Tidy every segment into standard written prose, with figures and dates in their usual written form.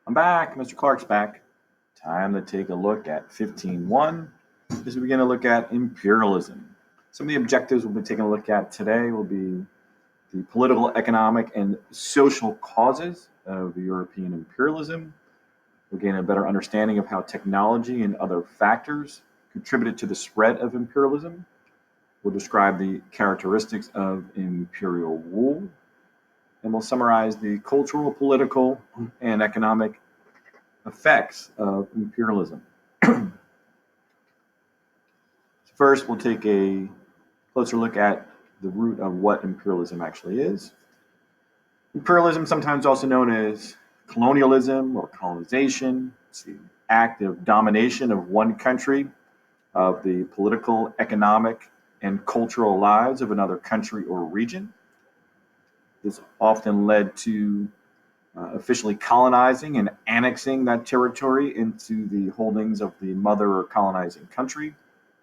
I'm back. Mr. Clarke's back. Time to take a look at 15.1 as we begin to look at imperialism. Some of the objectives we'll be taking a look at today will be the political, economic, and social causes of European imperialism. We'll gain a better understanding of how technology and other factors contributed to the spread of imperialism. We'll describe the characteristics of imperial rule, and we'll summarize the cultural, political, and economic effects of imperialism. First, we'll take a closer look at the root of what imperialism actually is. Imperialism, sometimes also known as colonialism or colonization, it's the act of domination of one country of the political, economic, and cultural lives of another country or region. This often led to officially colonizing and annexing that territory into the holdings of the mother or colonizing country.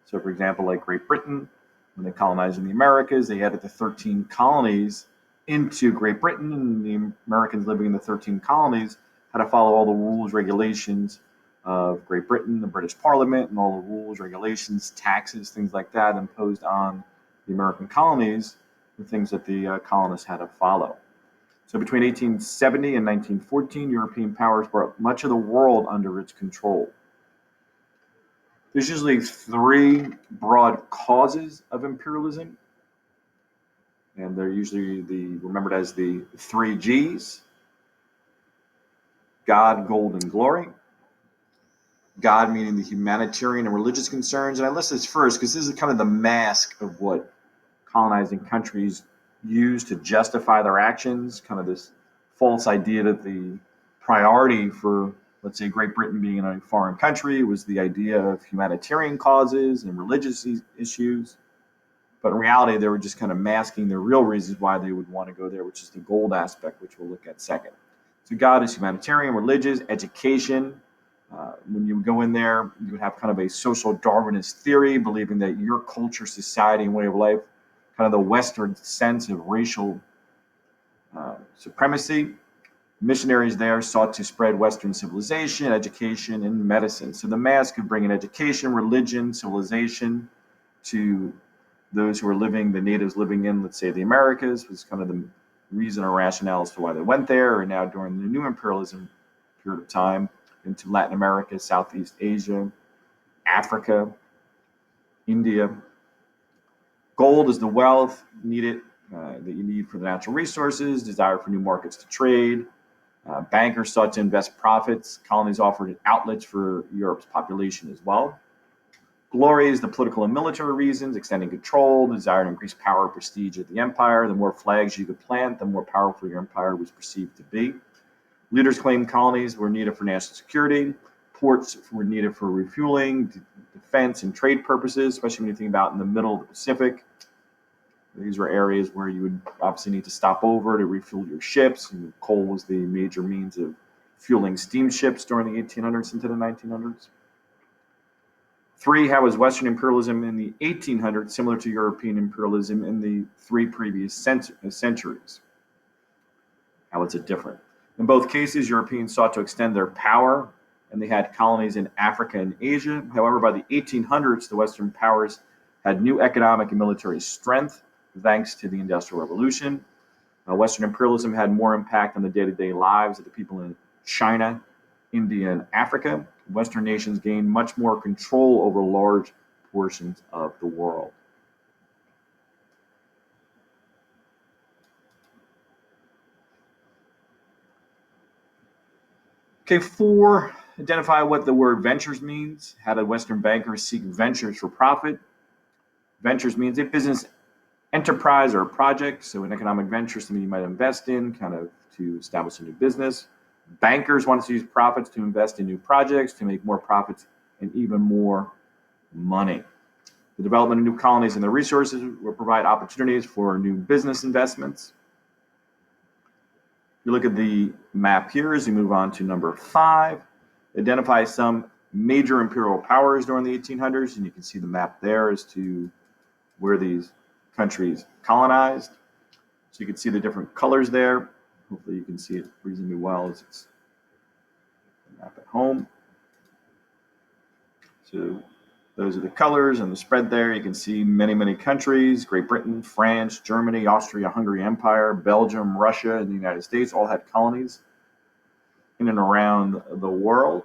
So, for example, like Great Britain, when they colonized in the Americas, they added the 13 colonies into Great Britain, and the Americans living in the 13 colonies had to follow all the rules, regulations of Great Britain, the British Parliament, and all the rules, regulations, taxes, things like that imposed on the American colonies, the things that the colonists had to follow. So between 1870 and 1914, European powers brought much of the world under its control. There's usually three broad causes of imperialism, and they're usually remembered as the three G's: God, gold, and glory. God meaning the humanitarian and religious concerns. And I list this first because this is kind of the mask of what colonizing countries use to justify their actions, kind of this false idea that the priority for, let's say, Great Britain being in a foreign country was the idea of humanitarian causes and religious issues. But in reality, they were just kind of masking the real reasons why they would want to go there, which is the gold aspect, which we'll look at second. So God is humanitarian, religious, education. When you go in there, you would have kind of a social Darwinist theory, believing that your culture, society, and way of life, kind of the Western sense of racial supremacy. Missionaries there sought to spread Western civilization, education, and medicine. So the mass could bring in education, religion, civilization to those who were living, the natives living in, let's say, the Americas, was kind of the reason or rationale as to why they went there. Or now during the new imperialism period of time, into Latin America, Southeast Asia, Africa, India. Gold is the wealth needed that you need for the natural resources, desire for new markets to trade. Bankers sought to invest profits. Colonies offered outlets for Europe's population as well. Glory is the political and military reasons, extending control, desire to increase power, prestige of the empire. The more flags you could plant, the more powerful your empire was perceived to be. Leaders claimed colonies were needed for national security. Ports were needed for refueling, defense, and trade purposes, especially when you think about in the middle of the Pacific. These were areas where you would obviously need to stop over to refuel your ships. And coal was the major means of fueling steamships during the 1800s into the 1900s. Three, how was Western imperialism in the 1800s similar to European imperialism in the three previous centuries? How is it different? In both cases, Europeans sought to extend their power, and they had colonies in Africa and Asia. However, by the 1800s, the Western powers had new economic and military strength thanks to the Industrial Revolution. Western imperialism had more impact on the day-to-day lives of the people in China, India, and Africa. Western nations gained much more control over large portions of the world. Okay, four, identify what the word ventures means. How did Western bankers seek ventures for profit? Ventures means a business enterprise or a project. So an economic venture, something you might invest in, kind of to establish a new business. Bankers wanted to use profits to invest in new projects, to make more profits and even more money. The development of new colonies and their resources will provide opportunities for new business investments. You look at the map here as you move on to number 5. Identify some major imperial powers during the 1800s, and you can see the map there as to where these countries colonized. So you can see the different colors there. Hopefully you can see it reasonably well as it's Map at home. So those are the colors and the spread there. You can see many, many countries: Great Britain, France, Germany, Austria-Hungary Empire, Belgium, Russia, and the United States all had colonies in and around the world.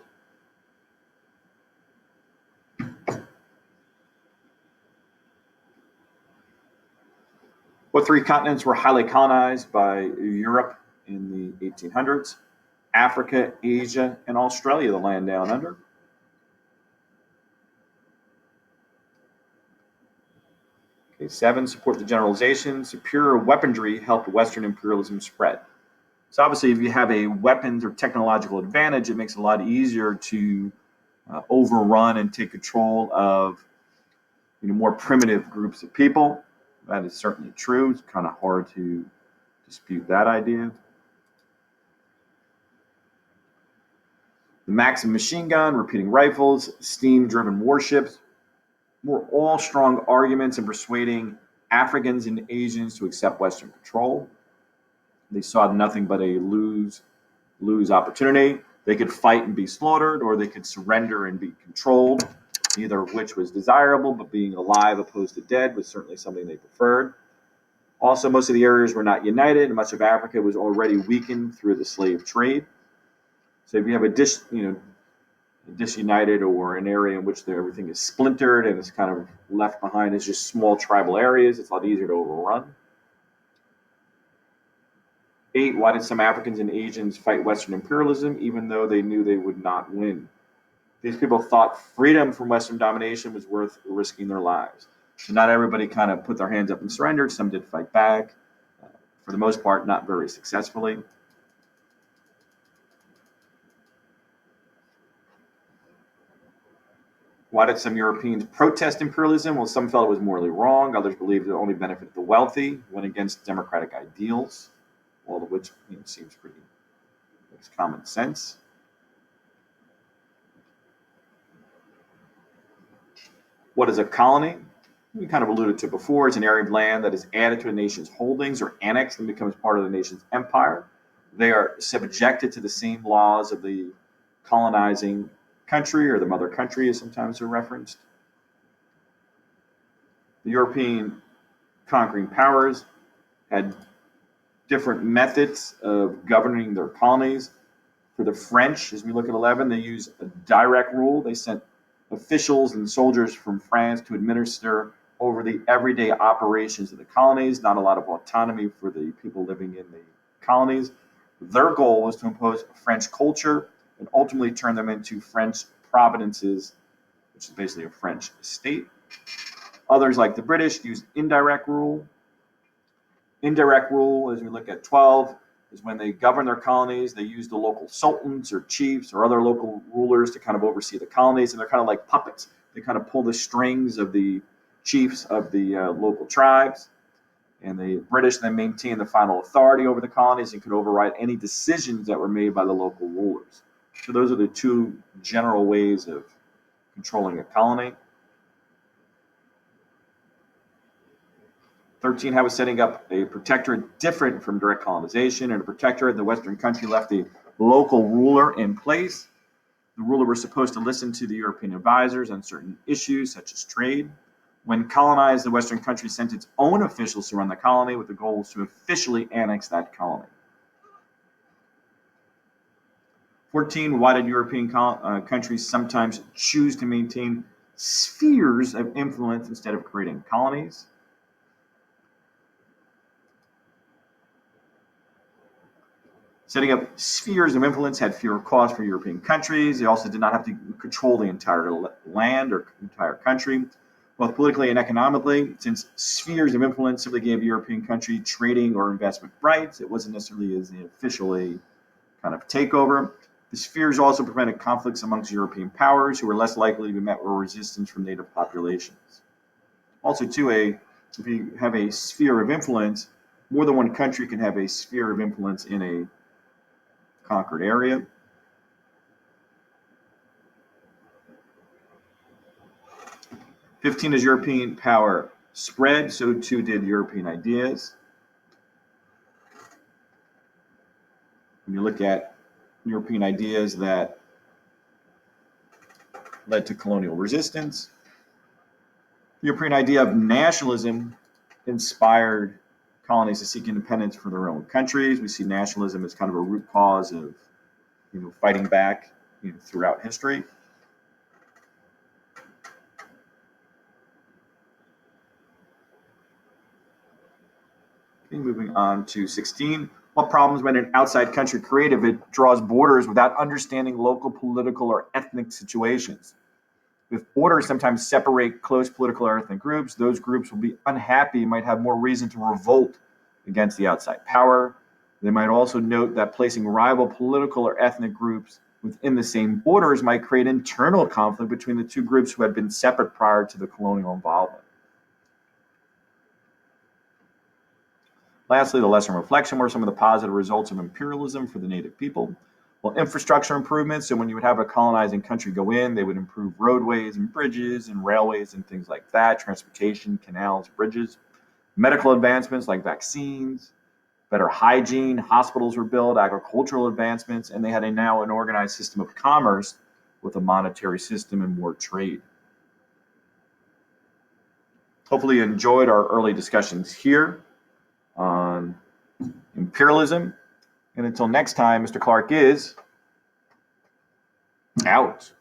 What three continents were highly colonized by Europe in the 1800s? Africa, Asia, and Australia, the land down under. Okay, 7, support the generalization. Superior weaponry helped Western imperialism spread. So obviously, if you have a weapons or technological advantage, it makes it a lot easier to overrun and take control of more primitive groups of people. That is certainly true. It's kind of hard to dispute that idea. The Maxim machine gun, repeating rifles, steam-driven warships were all strong arguments in persuading Africans and Asians to accept Western control. They saw nothing but a lose opportunity. They could fight and be slaughtered, or they could surrender and be controlled, neither of which was desirable, but being alive opposed to dead was certainly something they preferred. Also, most of the areas were not united, and much of Africa was already weakened through the slave trade. So if you have a disunited or an area in which everything is splintered and it's kind of left behind as just small tribal areas, it's a lot easier to overrun. 8, why did some Africans and Asians fight Western imperialism even though they knew they would not win? These people thought freedom from Western domination was worth risking their lives. So not everybody kind of put their hands up and surrendered. Some did fight back. For the most part, not very successfully. Why did some Europeans protest imperialism? Well, some felt it was morally wrong. Others believed it only benefited the wealthy, went against democratic ideals, all of which seems pretty makes common sense. What is a colony? We kind of alluded to before. It's an area of land that is added to a nation's holdings or annexed and becomes part of the nation's empire. They are subjected to the same laws of the colonizing country, or the mother country, as sometimes they're referenced. The European conquering powers had different methods of governing their colonies. For the French, as we look at 11, they use a direct rule. They sent officials and soldiers from France to administer over the everyday operations of the colonies, not a lot of autonomy for the people living in the colonies. Their goal was to impose French culture and ultimately turn them into French provinces, which is basically a French state. Others, like the British, used indirect rule. Indirect rule, as we look at 12, is when they govern their colonies, they use the local sultans or chiefs or other local rulers to kind of oversee the colonies, and they're kind of like puppets. They kind of pull the strings of the chiefs of the local tribes, and the British then maintain the final authority over the colonies and could override any decisions that were made by the local rulers. So those are the two general ways of controlling a colony. 13, how was setting up a protectorate different from direct colonization? In a protectorate, the Western country left a local ruler in place. The ruler was supposed to listen to the European advisors on certain issues, such as trade. When colonized, the Western country sent its own officials to run the colony with the goal to officially annex that colony. 14, why did European countries sometimes choose to maintain spheres of influence instead of creating colonies? Setting up spheres of influence had fewer costs for European countries. They also did not have to control the entire land or entire country, both politically and economically. Since spheres of influence simply gave European country trading or investment rights, it wasn't necessarily as an officially kind of takeover. The spheres also prevented conflicts amongst European powers, who were less likely to be met with resistance from native populations. Also, too, if you have a sphere of influence, more than one country can have a sphere of influence in a conquered area. As European power spread, so too did European ideas. When you look at European ideas that led to colonial resistance. The European idea of nationalism inspired colonies to seek independence for their own countries. We see nationalism as kind of a root cause of, fighting back, throughout history. Okay, moving on to 16. What problems when an outside country creative? It draws borders without understanding local political or ethnic situations. If borders sometimes separate close political or ethnic groups, those groups will be unhappy, might have more reason to revolt against the outside power. They might also note that placing rival political or ethnic groups within the same borders might create internal conflict between the two groups who had been separate prior to the colonial involvement. Lastly, the lesson reflection were some of the positive results of imperialism for the native people. Well, infrastructure improvements. So when you would have a colonizing country go in, they would improve roadways and bridges and railways and things like that, transportation, canals, bridges. Medical advancements like vaccines, better hygiene, hospitals were built, agricultural advancements, and they had now an organized system of commerce with a monetary system and more trade. Hopefully you enjoyed our early discussions here on imperialism. And until next time, Mr. Clarke is out.